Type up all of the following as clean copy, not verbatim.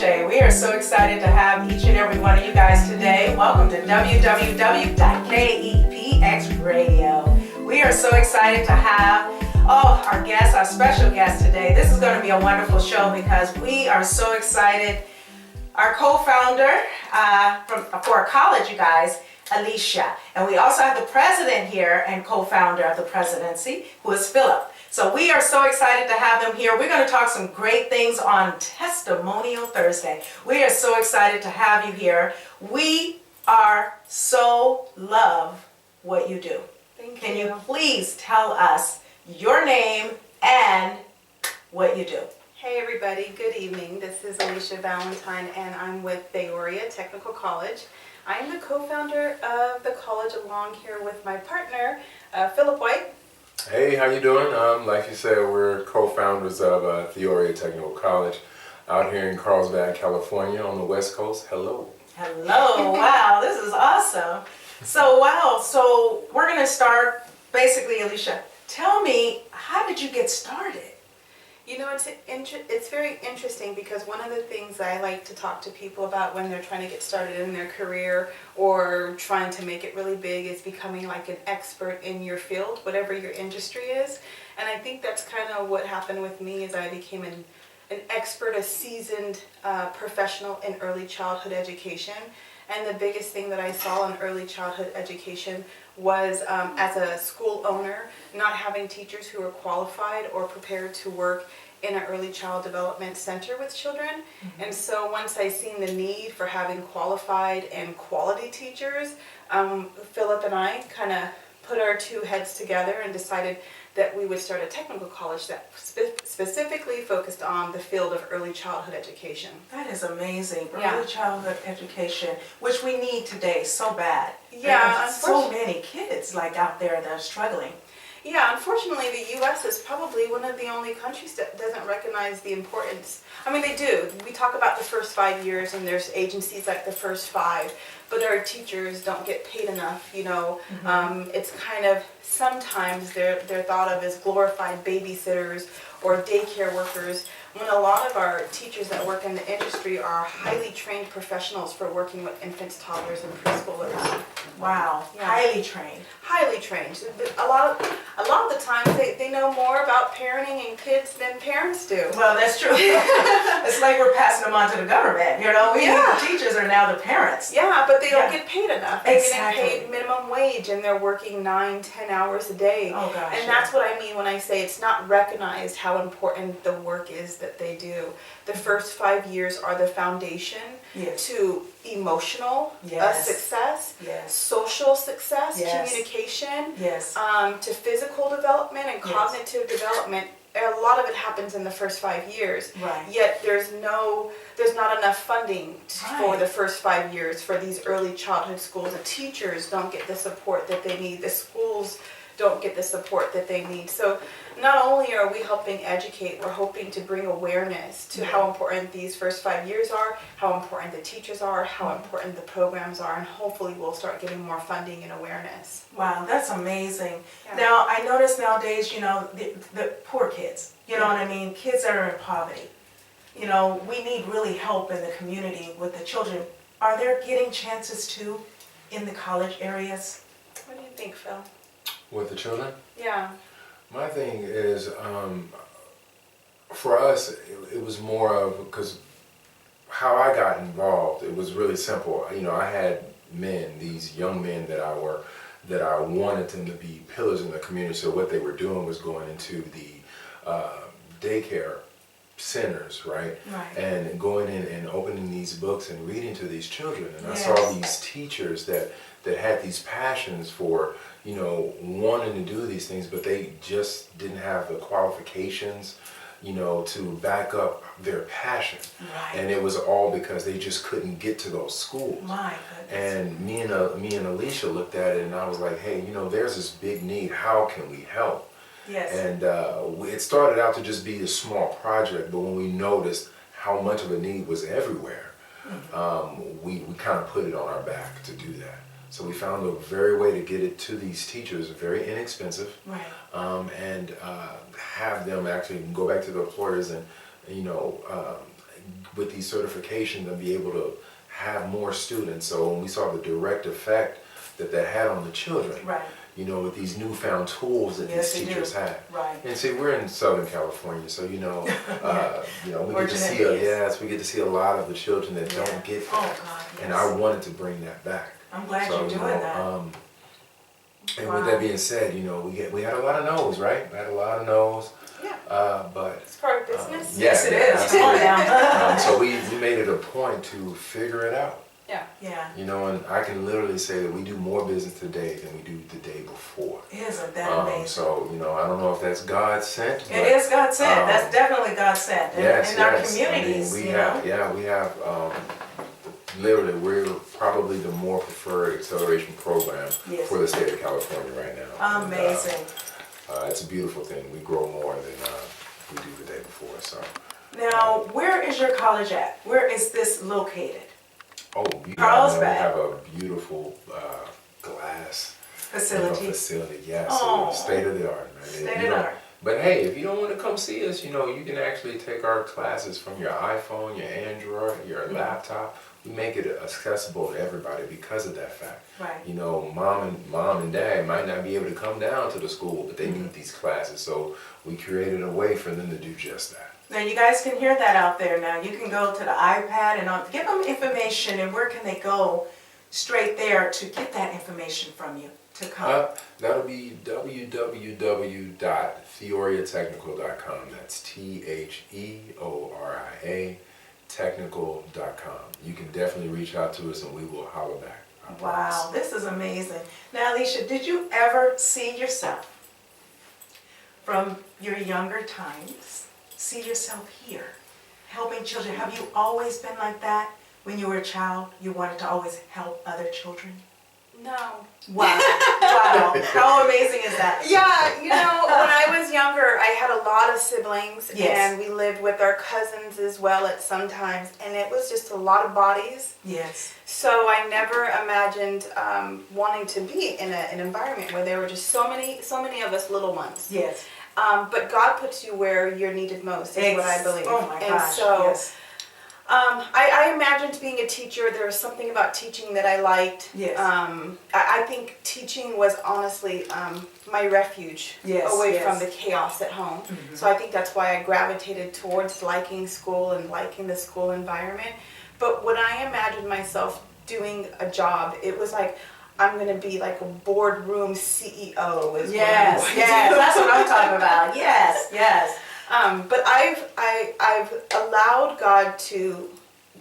O'Shea. We are so excited to have each and every one of you guys today. Welcome to www.KEPXRadio. We are so excited to have our guest, our special guest today. This is going to be a wonderful show because we are so excited. Our co-founder for our college, you guys, Elisha. And we also have the president here and co-founder of the presidency, who is Phillip. So we are so excited to have them here. We're going to talk some great things on Testimonial Thursday. We are so excited to have you here. We are so love what you do. Can you please tell us your name and what you do? Hey everybody, good evening. This is Elisha Valentine and I'm with Theoria Technical College. I'm the co-founder of the college along here with my partner, Phillip White. Hey, how you doing? Like you said, we're co-founders of Theoria Technical College out here in Carlsbad, California on the West Coast. Hello. Hello. Wow, this is awesome. So we're going to start basically, Elisha. Tell me, how did you get started? You know, it's very interesting because one of the things I like to talk to people about when they're trying to get started in their career or trying to make it really big is becoming like an expert in your field, whatever your industry is. And I think that's kind of what happened with me is I became an expert, a seasoned professional in early childhood education. And the biggest thing that I saw in early childhood education was as a school owner, not having teachers who are qualified or prepared to work in an early child development center with children. Mm-hmm. And so once I seen the need for having qualified and quality teachers, Phillip and I kind of put our two heads together and decided that we would start a technical college that specifically focused on the field of early childhood education. That is amazing. Early childhood education, which we need today so bad. Yeah, there's so many kids like out there that are struggling. Yeah, unfortunately the U.S. is probably one of the only countries that doesn't recognize the importance. I mean, they do. We talk about the first 5 years and there's agencies like the first 5, but our teachers don't get paid enough, you know. Mm-hmm. It's kind of, sometimes they're thought of as glorified babysitters or daycare workers, when a lot of our teachers that work in the industry are highly trained professionals for working with infants, toddlers, and preschoolers. Wow, yeah. Highly trained. Highly trained. A lot of the time they know more about parenting and kids than parents do. Well, that's true. It's like we're passing them on to the government, you know. The teachers are now the parents. Yeah, but they don't get paid enough. They're exactly. getting paid minimum wage and they're working 9-10 hours a day. Oh gosh. And that's what I mean when I say it's not recognized how important the work is that they do. The first 5 years are the foundation to emotional success, social success, communication, to physical development and cognitive development. A lot of it happens in the first 5 years. Right. Yet there's not enough funding for the first 5 years for these early childhood schools. The teachers don't get the support that they need. The schools don't get the support that they need. So not only are we helping educate, we're hoping to bring awareness to how important these first 5 years are, how important the teachers are, how important the programs are, and hopefully we'll start getting more funding and awareness. Wow, that's amazing. Yeah. Now, I notice nowadays, you know, the poor kids, you know what I mean? Kids that are in poverty. You know, we need really help in the community with the children. Are they getting chances too in the college areas? What do you think, Phil? With the children? Yeah. My thing is, for us, it was more of, because how I got involved, it was really simple. You know, I had men, these young men that I wanted them to be pillars in the community. So what they were doing was going into the daycare centers, right? And going in and opening these books and reading to these children. And I saw these teachers that had these passions for, you know, wanting to do these things, but they just didn't have the qualifications, you know, to back up their passion. Right. And it was all because they just couldn't get to those schools. My goodness. And me and Elisha looked at it and I was like, hey, you know, there's this big need. How can we help? Yes. And it started out to just be a small project, but when we noticed how much of a need was everywhere, we kind of put it on our back to do that. So we found a very way to get it to these teachers, very inexpensive, and have them actually go back to the employers and, you know, with these certifications and be able to have more students. So when we saw the direct effect that had on the children, Right. you know, with these newfound tools that Yes, these they teachers do. have. Right. And see, we're in Southern California, so we get to see Fortunate, we get to see a lot of the children that Yeah. don't get that. Oh, God, yes. And I wanted to bring that back. I'm glad So, you're doing that. And Wow. with that being said, you know, we had a lot of no's, right? We had a lot of no's. Yeah. But It's part of business. Yes, it is. absolutely. Come on now. So we made it a point to figure it out. Yeah. Yeah. You know, and I can literally say that we do more business today than we do the day before. Isn't that amazing? So, you know, I don't know if that's God sent. It is God sent. um, That's definitely God sent. In our communities, I mean, you know. we have, literally, we're probably the more preferred acceleration program Yes. for the state of California right now. Amazing. And, it's a beautiful thing. We grow more than we do the day before. So, Now, where is your college at? Where is this located? we Carlsbad. have a beautiful glass Facility. facility. Yes, Oh. state of the art, man. State If of you the don't- art. But hey, if you don't want to come see us, you know, you can actually take our classes from your iPhone, your Android, your laptop. We make it accessible to everybody because of that fact. Right. You know, mom and dad might not be able to come down to the school, but they need these classes. So we created a way for them to do just that. Now, you guys can hear that out there now. You can go to the iPad and give them information, and where can they go straight there to get that information from you to come? That'll be www.theoriatechnical.com. That's THEORIA technical.com. You can definitely reach out to us and we will holler back. I promise. Wow, this is amazing. Now, Elisha, did you ever see yourself from your younger times, see yourself here, helping children? Have you always been like that? When you were a child, you wanted to always help other children? No. Wow, wow, how amazing is that? Yeah, you know, when I was younger, I had a lot of siblings, Yes. and we lived with our cousins as well at some times, and it was just a lot of bodies. Yes. So I never imagined wanting to be in an environment where there were just so many of us little ones. Yes. But God puts you where you're needed most, is what I believe. Oh my and gosh, so, yes. I imagined being a teacher. There was something about teaching that I liked. Yes. I think teaching was honestly my refuge Yes, away yes. from the chaos at home. So I think that's why I gravitated towards liking school and liking the school environment. But when I imagined myself doing a job, it was like, I'm going to be like a boardroom CEO is Yes, what I'm going yes, to do. that's what I'm talking about. Yes, yes. But I've allowed God to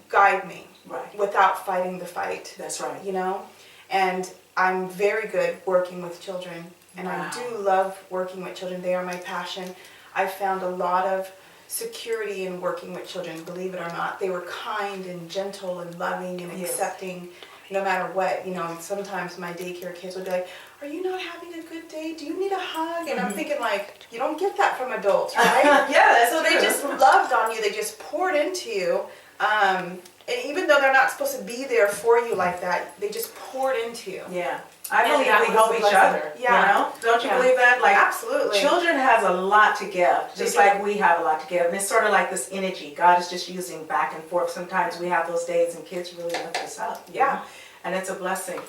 guide me Right. without fighting the fight. That's right. You know, and I'm very good working with children, and Wow. I do love working with children. They are my passion. I found a lot of security in working with children, believe it or not. They were kind and gentle and loving and Yes. accepting no matter what. You know, sometimes my daycare kids would be like, are you not having a good day? Do you need a hug? And I'm thinking like, you don't get that from adults, right? Yeah, that's So they just loved on you. They just poured into you. And even though they're not supposed to be there for you like that, they just poured into you. Yeah. I And believe that we was help a each blessing. other. Yeah. You know? Don't you Yeah. believe that? Like, Absolutely. children have a lot to give, just They like do. we have a lot to give. And it's sort of like this energy God is just using back and forth. Sometimes we have those days and kids really lift us up. you Yeah. know? And it's a blessing.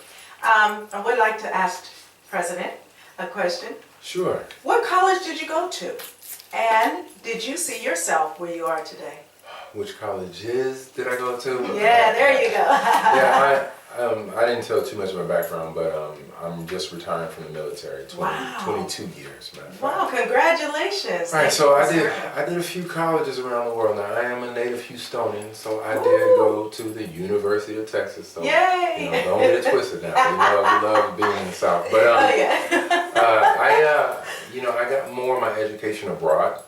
I would like to ask President a question. Sure. What college did you go to? And did you see yourself where you are today? Which colleges did I go to? Yeah, there you go. Yeah, I didn't tell too much of my background, but I'm just retiring from the military. 22 years, matter of fact. Wow, congratulations. All right, Thank so you I for did serving. a few colleges around the world. Now I am a native Houstonian, so I did Ooh. go to the University of Texas. So Yay! you know, don't get it twisted now. We love being in the South. But Oh, yeah. I got more of my education abroad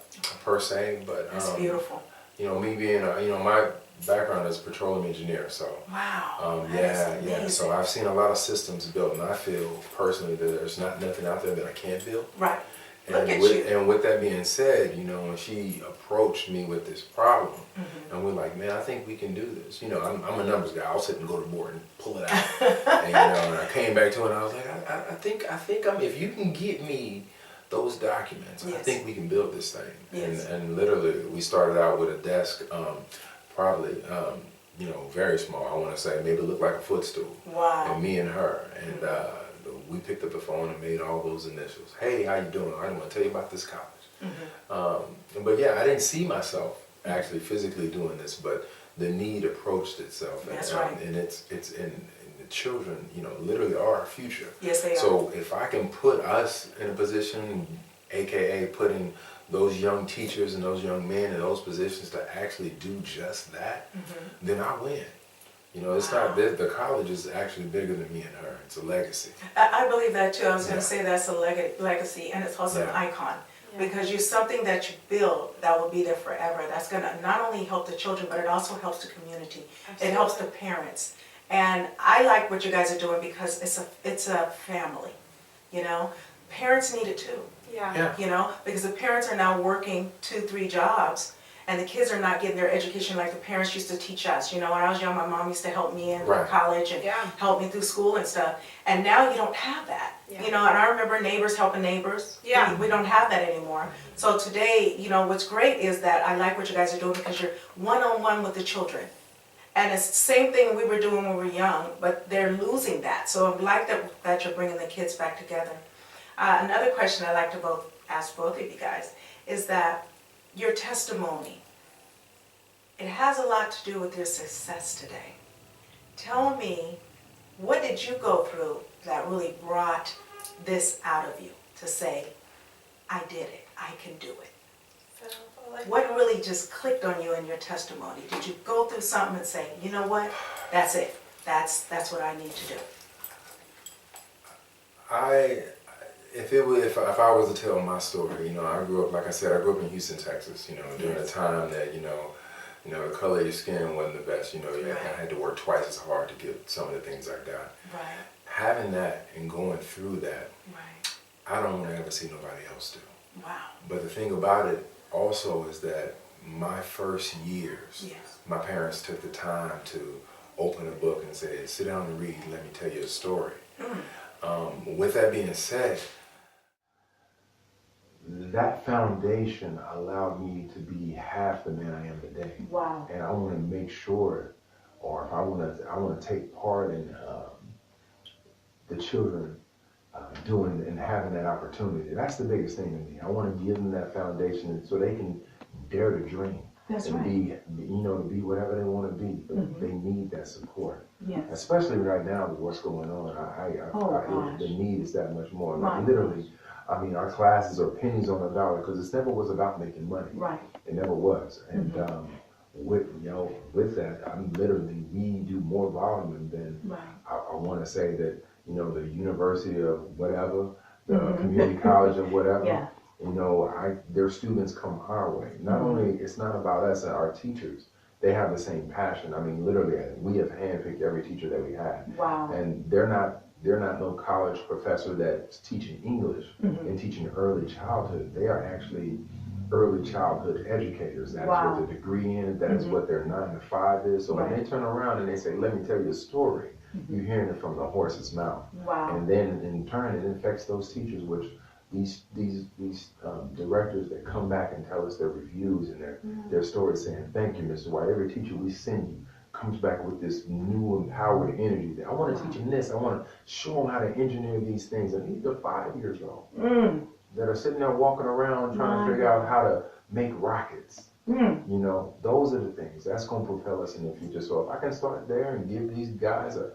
per se. But That's beautiful. you know, me being my background is petroleum engineer, so. Wow. Yeah. Amazing. So I've seen a lot of systems built, and I feel personally that there's nothing out there that I can't build. Right. Look And at with, you. and with that being said, when she approached me with this problem, and we're like, man, I think we can do this. I'm a numbers guy. I'll sit and go to the board and pull it out. and I came back to it, and I was like, I think if you can get me those documents, I Yes. think we can build this thing. Yes. And literally, we started out with a desk. probably, very small. I want to say maybe it looked like a footstool. Wow. And me and her, and we picked up the phone and made all those initials. Hey, how you doing? I want to tell you about this college. But yeah, I didn't see myself actually physically doing this, but the need approached itself. That's and, right. And it's and the children, literally are our future. Yes, they are. So if I can put us in a position, AKA putting those young teachers and those young men in those positions to actually do just that, then I win. It's not that the college is actually bigger than me and her. It's a legacy. I believe that too. I was going to say that's a legacy, and it's also an icon. Yeah. Because you're something that you build that will be there forever. That's going to not only help the children, but it also helps the community. Absolutely. It helps the parents. And I like what you guys are doing because it's a family. Parents need it too. Yeah. Because the parents are now working 2-3 jobs, and the kids are not getting their education like the parents used to teach us. When I was young, my mom used to help me in college and help me through school and stuff. And now you don't have that. Yeah. And I remember neighbors helping neighbors. Yeah. We don't have that anymore. So today, what's great is that I like what you guys are doing because you're one-on-one with the children. And it's the same thing we were doing when we were young, but they're losing that. So I like that you're bringing the kids back together. Another question I'd like to ask both of you guys is that your testimony, it has a lot to do with your success today. Tell me, what did you go through that really brought this out of you to say, I did it, I can do it? What really just clicked on you in your testimony? Did you go through something and say, you know what, that's it, that's what I need to do? If I was to tell my story, I grew up, like I said, I grew up in Houston, Texas, during a time that, the color of your skin wasn't the best, I had to work twice as hard to get some of the things I got. Right. Having that and going through that, Right. I don't want to ever see nobody else do. Wow. But the thing about it also is that my first years, my parents took the time to open a book and say, sit down and read, let me tell you a story. With that being said, that foundation allowed me to be half the man I am today. Wow. And I want to make sure, or if I want to take part in the children doing and having that opportunity. That's the biggest thing to me. I want to give them that foundation so they can dare to dream. That's and right. to be whatever they want to be, but they need that support. Yes. Especially right now with what's going on. The need is that much more. Like, literally, our classes are pennies on the dollar because it never was about making money. Right. It never was. And with that, we do more volume than I want to say that the University of whatever, the community college of whatever. Their students come our way. Not only, it's not about us and our teachers, they have the same passion. Literally, we have handpicked every teacher that we have. Wow. And they're not no college professor that's teaching English and teaching early childhood. They are actually early childhood educators. That's what the degree in, that is what their 9 to 5 is. So when they turn around and they say, let me tell you a story, you're hearing it from the horse's mouth. Wow. And then in turn, it infects those teachers, which these directors that come back and tell us their reviews and their stories saying, thank you, Mr. White. Every teacher we send you comes back with this new empowered energy that I want to teach them this. I want to show them how to engineer these things. And these are 5 years old that are sitting there walking around trying to figure out how to make rockets. Those are the things that's going to propel us in the future. So if I can start there and give these guys a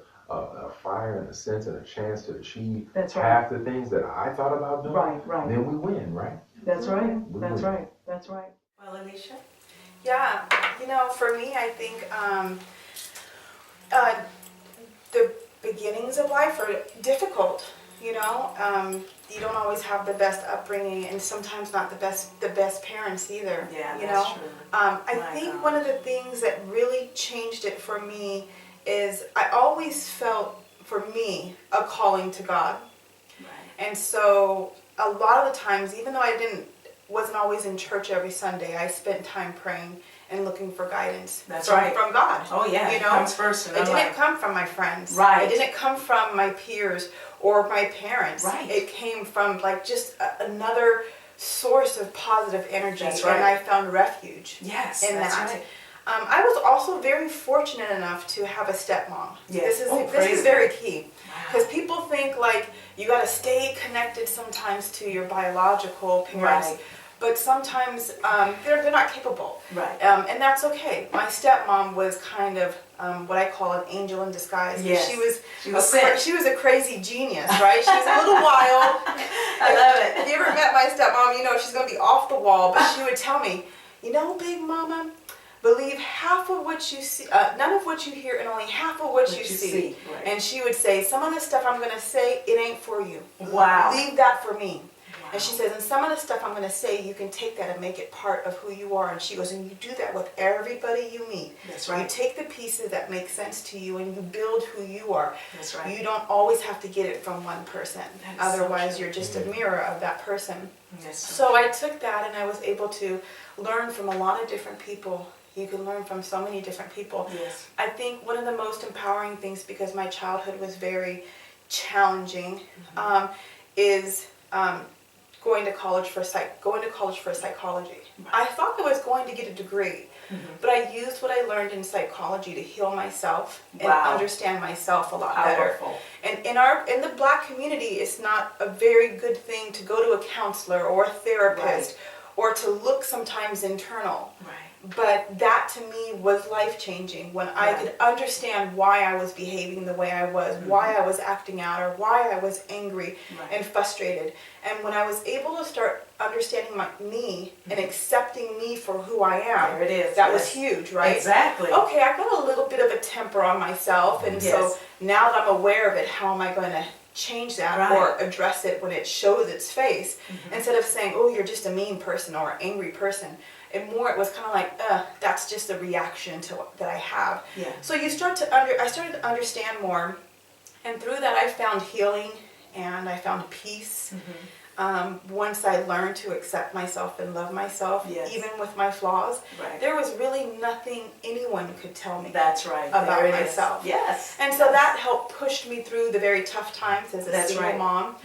fire and a sense and a chance to achieve half the things that I thought about doing, then we win, right? That's right. We That's win. right. That's right. Well, Elisha? Yeah, for me, I think the beginnings of life are difficult. You don't always have the best upbringing, and sometimes not the best parents either. Yeah, that's true. I think one of the things that really changed it for me is I always felt, for me, a calling to God. Right. And so a lot of the times, even though I wasn't always in church every Sunday, I spent time praying and looking for guidance from God. Oh yeah, it comes first. It didn't come from my friends. Right. It didn't come from my peers or my parents. Right. It came from just another source of positive energy. That's right. And I found refuge in that. Right. I was also very fortunate enough to have a stepmom. Yes. This is very key. Because Wow. people think like you got to stay connected sometimes to your biological parents, Right. but sometimes they're not capable. Right. And that's okay. My stepmom was kind of what I call an angel in disguise. Yes. She was sent. she was a crazy genius, right? She was a little wild. I love it. If you ever met my stepmom, you know she's going to be off the wall, but she would tell me, you know, Big Mama, believe half of what you see, none of what you hear, and only half of what you see. Right. And she would say, some of the stuff I'm going to say, it ain't for you. Wow. Leave that for me. Wow. And she says, and some of the stuff I'm going to say, you can take that and make it part of who you are. And she goes, and you do that with everybody you meet. That's right. You take the pieces that make sense to you and you build who you are. That's right. You don't always have to get it from one person. That is so Otherwise, true. you're just a mirror of that person. That's So I took that and I was able to learn from a lot of different people. You can learn from so many different people. Yes. I think one of the most empowering things, because my childhood was very challenging, is going to college for psychology. Right. I thought I was going to get a degree, but I used what I learned in psychology to heal myself and Wow. understand myself a lot Powerful. better. And in the Black community, it's not a very good thing to go to a counselor or a therapist or to look sometimes internal. Right. But that to me was life-changing when I could understand why I was behaving the way I was, why I was acting out, or why I was angry and frustrated. And when I was able to start understanding me and accepting me for who I am, There it is. that was huge, right? Exactly. Okay, I got a little bit of a temper on myself, and so now that I'm aware of it, how am I going to change that or address it when it shows its face, instead of saying, oh, you're just a mean person or an angry person. And more, it was kind of like, that's just a reaction to that I have. Yeah. So you start to I started to understand more, and through that I found healing and I found peace. Once I learned to accept myself and love myself, even with my flaws, there was really nothing anyone could tell me. That's right. About myself. Yes. And so that helped push me through the very tough times as a single mom,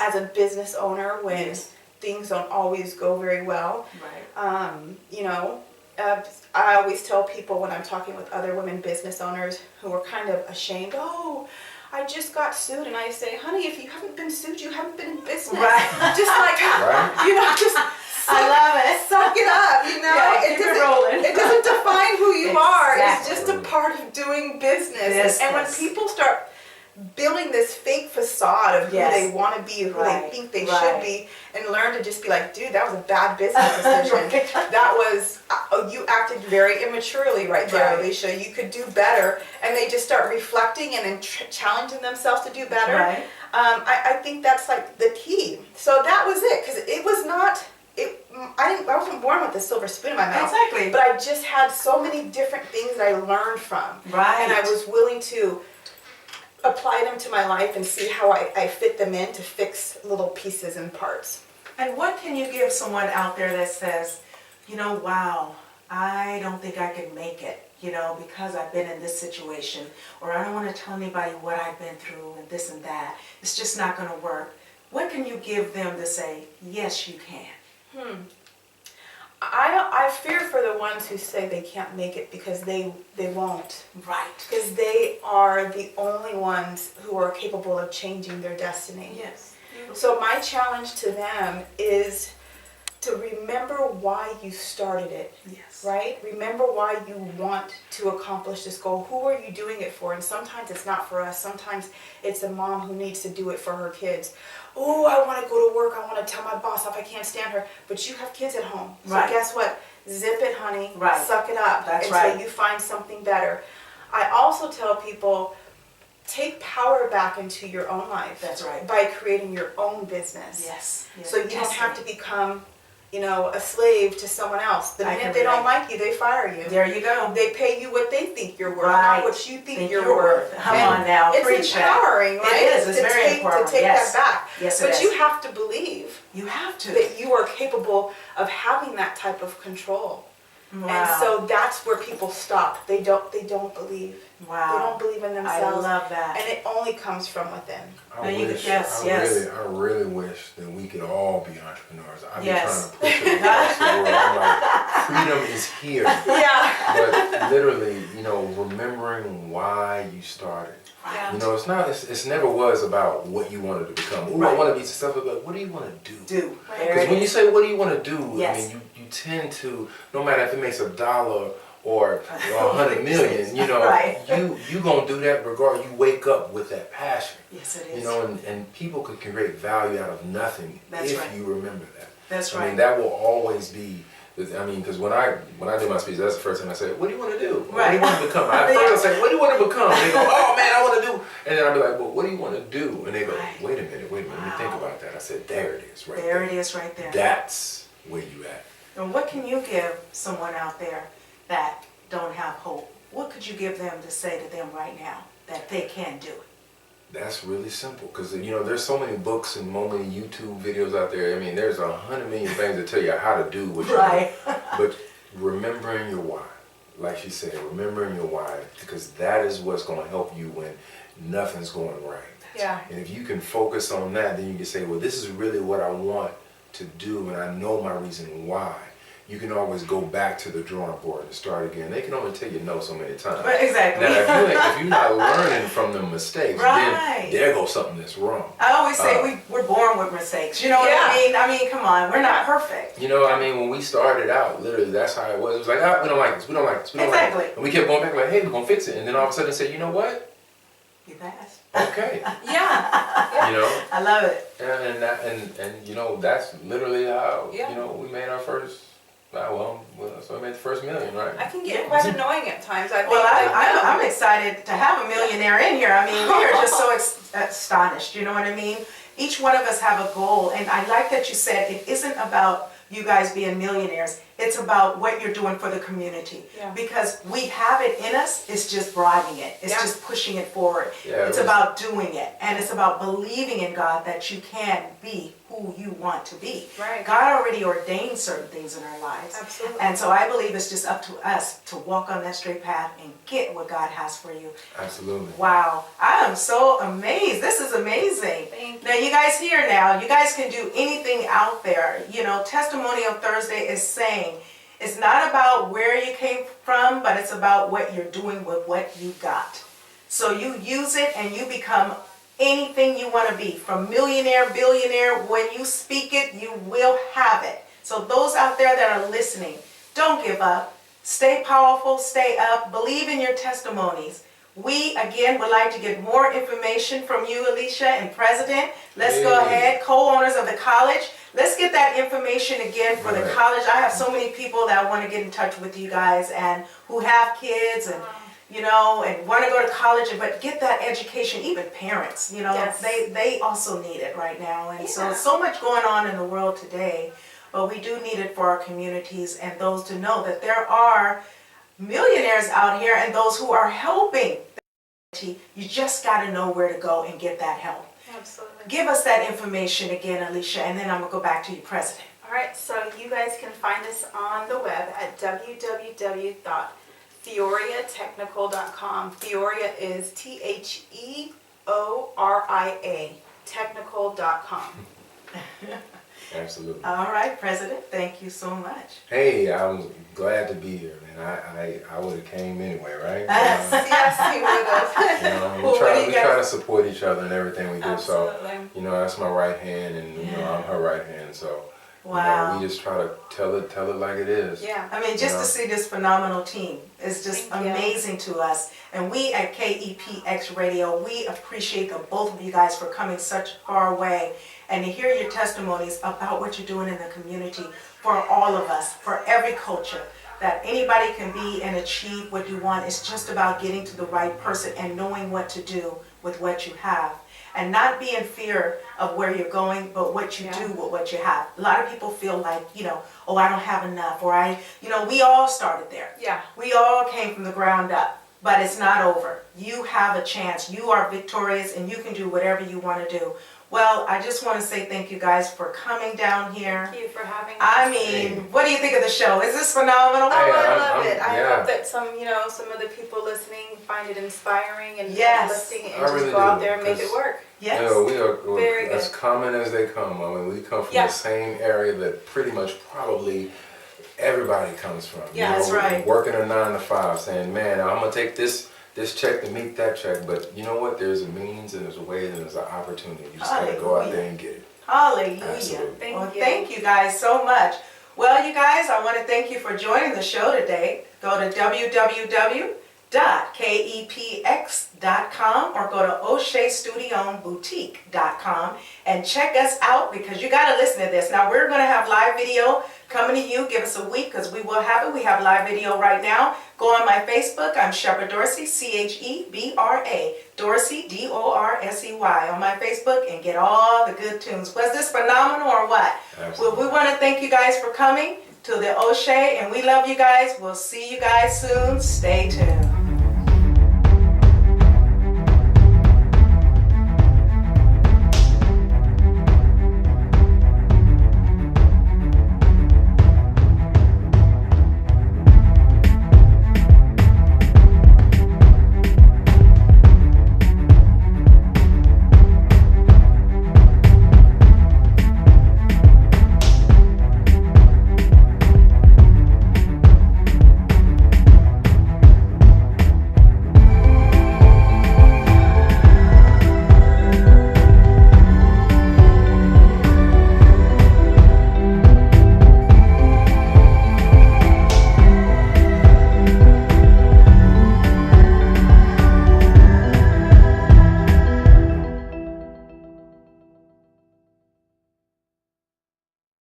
as a business owner when things don't always go very well. I always tell people when I'm talking with other women business owners who are kind of ashamed, oh, I just got sued, and I say, honey, if you haven't been sued, you haven't been in business. Just like, just I love it. Suck it up, it doesn't define who you are. It's just a part of doing business. And when people start building this fake facade of who they want to be, who they think they should be, and learn to just be like, dude, that was a bad business decision. That was, you acted very immaturely right there, Elisha. You could do better. And they just start reflecting and challenging themselves to do better. I think that's like the key. So that was it, because it was not, I wasn't born with a silver spoon in my mouth. Exactly. But I just had so many different things that I learned from. And I was willing to apply them to my life and see how I fit them in to fix little pieces and parts. And what can you give someone out there that says, wow, I don't think I can make it, because I've been in this situation, or I don't want to tell anybody what I've been through and this and that. It's just not going to work. What can you give them to say, yes, you can? I fear for the ones who say they can't make it because they won't. Right. Because they are the only ones who are capable of changing their destiny. Yes. So my challenge to them is to remember why you started it. Yes. Right? Remember why you want to accomplish this goal. Who are you doing it for? And sometimes it's not for us. Sometimes it's a mom who needs to do it for her kids. Oh, I want to go to work. I want to tell my boss off I can't stand her. But you have kids at home. So guess what? Zip it, honey. Suck it up. Until you find something better. I also tell people, take power back into your own life. That's right. By creating your own business. Yes. So you don't have to become, a slave to someone else. The minute they don't like you, they fire you. There you go. They pay you what they think you're worth, not what you think you're worth. Come on now, it's empowering, right? It is. It's very empowering. To take that back. Yes, but you have to believe. You have to. That you are capable of having that type of control. Wow. And so that's where people stop. They don't believe. Wow. They don't believe in themselves. I love that. And it only comes from within. I really wish that we could all be entrepreneurs. I've been trying to push it across the world. I'm like, freedom is here. Yeah. But literally, remembering why you started. Yeah. It's never was about what you wanted to become. Ooh, I want to be successful, but what do you want to do? Because when you say, what do you want to do? Yes. I mean, you tend to, no matter if it makes $1 or 100 million, Right. you gonna do that regardless. You wake up with that passion. Yes, it is. And people can create value out of nothing if you remember that. That's I right. mean, that will always be. I mean, because when I do my speech, that's the first thing I say. What do you want to do? What do you want to become? First I say, what do you want to become? And they go, oh man, I want to do. And then I'll be like, well, what do you want to do? And they go, wait a minute, let me think about that. I said, there it is, right there. There it is, right there. That's where you at. And what can you give someone out there that don't have hope? What could you give them to say to them right now that they can do? That's really simple because there's so many books and so many YouTube videos out there. I mean, there's 100 million things that tell you how to do what you do. But remembering your why, like she said, remembering your why, because that is what's going to help you when nothing's going right. Yeah. And if you can focus on that, then you can say, well, this is really what I want to do, and I know my reason why. You can always go back to the drawing board and start again. They can only tell you no so many times. Exactly. Now, if you're not learning from the mistakes, then there goes something that's wrong. I always say we're born with mistakes. You know what I mean? I mean, come on, we're not perfect. When we started out, literally, that's how it was. It was like, we don't like this, we don't like this, we don't like this. And we kept going back like, hey, we're going to fix it. And then all of a sudden they said, you know what? You passed. Okay. I love it. And that's literally how, we made our first. So I made the first million, right? I can get quite annoying at times. I'm excited to have a millionaire in here. I mean, we are just so astonished, you know what I mean? Each one of us have a goal, and I like that you said it isn't about you guys being millionaires. It's about what you're doing for the community. Yeah. Because we have it in us, it's just driving it. It's just pushing it forward. Yeah, it's about doing it. And it's about believing in God that you can be who you want to be. Right. God already ordained certain things in our lives. Absolutely. And so I believe it's just up to us to walk on that straight path and get what God has for you. Absolutely. Wow. I am so amazed. This is amazing. Thank you. Now you guys here now, you guys can do anything out there. Testimonial Thursday is saying it's not about where you came from, but it's about what you're doing with what you got. So you use it and you become anything you want to be, from millionaire, billionaire. When you speak it, you will have it. So those out there that are listening, don't give up. Stay powerful, stay up, believe in your testimonies. We, again, would like to get more information from you, Elisha, and President. Let's go ahead, co-owners of the college. Let's get that information again for the college. I have so many people that want to get in touch with you guys and who have kids and and want to go to college, but get that education. Even parents, they also need it right now. And so much going on in the world today, but we do need it for our communities and those to know that there are millionaires out here and those who are helping the community. You just got to know where to go and get that help. Absolutely. Give us that information again, Elisha, and then I'm going to go back to you, President. All right, so you guys can find us on the web at www.theoriatechnical.com. Theoria is Theoria, technical.com. Absolutely. All right, President, thank you so much. Hey, I was glad to be here, man. I would have came anyway, right? Yes, you would have. We try to support each other in everything we do. Absolutely. So, that's my right hand, and I'm her right hand. So, wow. we just try to tell it like it is. Yeah. I mean, just to see this phenomenal team is just amazing to us. And we at KEPXRadio, we appreciate the both of you guys for coming such far away and to hear your testimonies about what you're doing in the community for all of us, for every culture, that anybody can be and achieve what you want. It's just about getting to the right person and knowing what to do with what you have. And not be in fear of where you're going, but what you do with what you have. A lot of people feel like, oh, I don't have enough, or we all started there. Yeah. We all came from the ground up, but it's not over. You have a chance. You are victorious, and you can do whatever you want to do. Well, I just want to say thank you guys for coming down here. Thank you for having us. I mean, what do you think of the show? Is this phenomenal? Oh, I love it. I hope that some of the people listening find it inspiring and uplifting, and just go out there and make it work. Yes. We're as common as they come. I mean, we come from the same area that pretty much probably everybody comes from. Yeah, that's right. Working a 9 to 5, saying, man, I'm gonna take this check to meet that check, but you know what? There's a means and there's a way and there's an opportunity. You just gotta go out there and get it. Hallelujah. Absolutely. Thank you guys so much. Well, you guys, I want to thank you for joining the show today. Go to www.kepx.com or go to OCheaStudioBoutique.com and check us out, because you got to listen to this. Now, we're going to have live video coming to you. Give us a week because we will have it. We have live video right now. Go on my Facebook. I'm Shepherd Dorsey, CHEBRA, Dorsey, DORSEY on my Facebook, and get all the good tunes. Was this phenomenal or what? Absolutely. Well, we want to thank you guys for coming to the OChea, and we love you guys. We'll see you guys soon. Stay tuned.